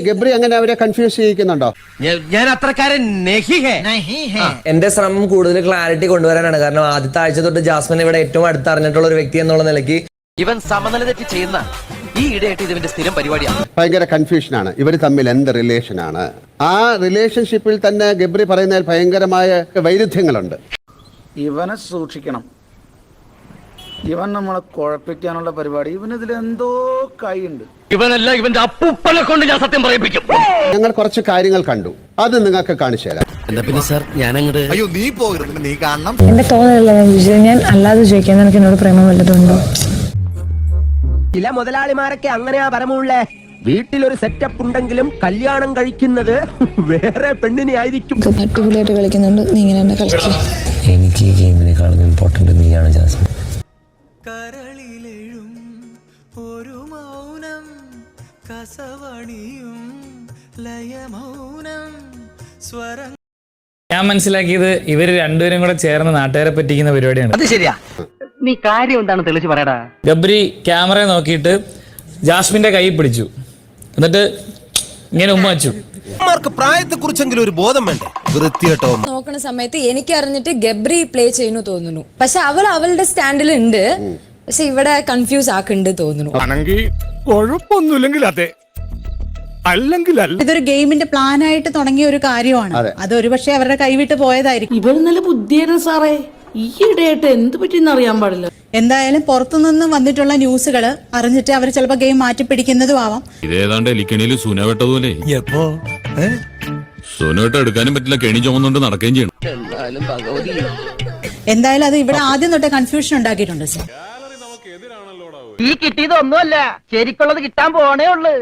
ഗബ്രി അങ്ങനെ അവരെ കൺഫ്യൂസ് ചെയ്യിക്കുന്നുണ്ടോ? ഞാൻ അത്രക്കാരൻ എന്റെ ശ്രമം കൂടുതൽ ക്ലാരിറ്റി കൊണ്ടുവരാനാണ്. കാരണം ആദ്യത്തെ ആഴ്ച തൊട്ട് ജാസ്മിൻ ഇവിടെ ഏറ്റവും അടുത്തറിഞ്ഞിട്ടുള്ള ഒരു വ്യക്തി എന്നുള്ള നിലയ്ക്ക് ഇവൻ സമനില തെറ്റി ചെയ്യുന്ന ഈ ഇടയായിട്ട് ഇതിന്റെ സ്ഥിരം പരിപാടിയാണ്. ഭയങ്കര കൺഫ്യൂഷനാണ് ഇവർ തമ്മിൽ എന്ത് റിലേഷനാണ്. ആ റിലേഷൻഷിപ്പിൽ തന്നെ ഗബ്രി പറയുന്നതിൽ ഭയങ്കരമായ വൈരുദ്ധ്യങ്ങളുണ്ട്. ഇവനെ സൂക്ഷിക്കണം, ഇവൻ നമ്മളെ കുഴപ്പിക്കാനുള്ള പരിപാടി, ഇവനിതിൽ എന്തോ കൈയുണ്ട്. ഇവനല്ല ഇവന്റെ അപ്പൂപ്പനെ കൊണ്ട് ഞാൻ സത്യം പറയിപ്പിക്കും. ഞങ്ങൾ കുറച്ച് കാര്യങ്ങൾ കണ്ടു, അത് നിങ്ങൾക്ക് കാണിച്ചു തരാം. എന്താ പിന്നെ സാർ ഞാൻ അങ്ങോട്ട് അയ്യോ നീ പോകരുത്, നീ കാണണം. എന്റെ തോന്നലല്ല ഞാൻ ചോദിച്ചത്, ഞാൻ അല്ലാതെ ചോദിക്കാൻ നിനക്ക് എന്നോട് പ്രേമം വല്ലതുണ്ടോ? ചില മുതലാളിമാരൊക്കെ അങ്ങനെയാ പരമുള്ളേ. വീട്ടിലൊരു സെറ്റപ്പ് ഉണ്ടെങ്കിലും കല്യാണം കഴിക്കുന്നത് വേറെ പെണ്ണിനെ ആയിരിക്കും. അടിപൊളിയായിട്ട് കളിക്കുന്നുണ്ട്, നീ ഇങ്ങനെ തന്നെ കളിക്കും. എനിക്ക് ഈ ഗെയിമിനേക്കാളും ഇമ്പോർട്ടന്റ് നീയാണ് ജാസ്മിൻ. കരളിലെഴും ഒരു മൗനം കസവണിയും ലയമൗനം സ്വരം. ഞാൻ മനസ്സിലാക്കിയത് ഇവര് രണ്ടുപേരും കൂടെ ചേർന്ന് നാട്ടുകാരെ പറ്റിക്കുന്ന പരിപാടിയാണ്. അത് ശരിയാ. നീ കാര്യം എന്താണ് തെളിച്ച് പറയടാ. ഗബ്രി ക്യാമറ നോക്കിയിട്ട് ജാസ്മിന്റെ കൈ പിടിച്ചു, എന്നിട്ട് ഇങ്ങനെ ഉമ്മ വെച്ചു. പ്രായത്തെ കുറിച്ചെങ്കിലും ഒരു ബോധം വേണ്ടേ? വൃത്തികെട്ടോ നോക്കുന്ന സമയത്ത് എനിക്ക് അറിഞ്ഞിട്ട് ഗബ്രി പ്ലേ ചെയ്യുന്നു തോന്നുന്നു. പക്ഷെ അവൾ അവളുടെ സ്റ്റാൻഡിൽ ഉണ്ട്, പക്ഷെ ഇവിടെ കൺഫ്യൂസ് ആക്കുന്നുണ്ട് തോന്നുന്നു. കുഴപ്പമൊന്നുമില്ലെങ്കിൽ അതെ, അല്ലെങ്കിൽ ഇതൊരു ഗെയിമിന്റെ പ്ലാൻ ആയിട്ട് തുടങ്ങിയ ഒരു കാര്യമാണ്. അത് ഒരുപക്ഷെ അവരുടെ കൈവിട്ട് പോയതായിരിക്കും. ഇവർ നല്ല ബുദ്ധിയാണ് സാറേ. ഈ ഇടയായിട്ട് എന്ത് പറ്റിയെന്ന് അറിയാൻ പാടില്ല. എന്തായാലും പുറത്തുനിന്ന് വന്നിട്ടുള്ള ന്യൂസുകൾ അറിഞ്ഞിട്ട് അവർ ചിലപ്പോൾ ഗെയിം മാറ്റി പിടിക്കുന്നതും ആവാം. ഇതേതാണ്ട് എലിക്കണിയിൽ സുനവെട്ടതുപോലെ സുനവെട്ട എടുക്കാനും പറ്റില്ല, കെണി ചുമന്നുകൊണ്ട് നടക്കുകയും ചെയ്യണം. എന്തായാലും അത് ഇവിടെ ആദ്യം തൊട്ടേ കൺഫ്യൂഷൻ ഉണ്ടാക്കിയിട്ടുണ്ട് സാർ. ഈ കിട്ടിയതൊന്നുമല്ല, ശരിക്കുള്ളത് കിട്ടാൻ പോണേ ഉള്ളു.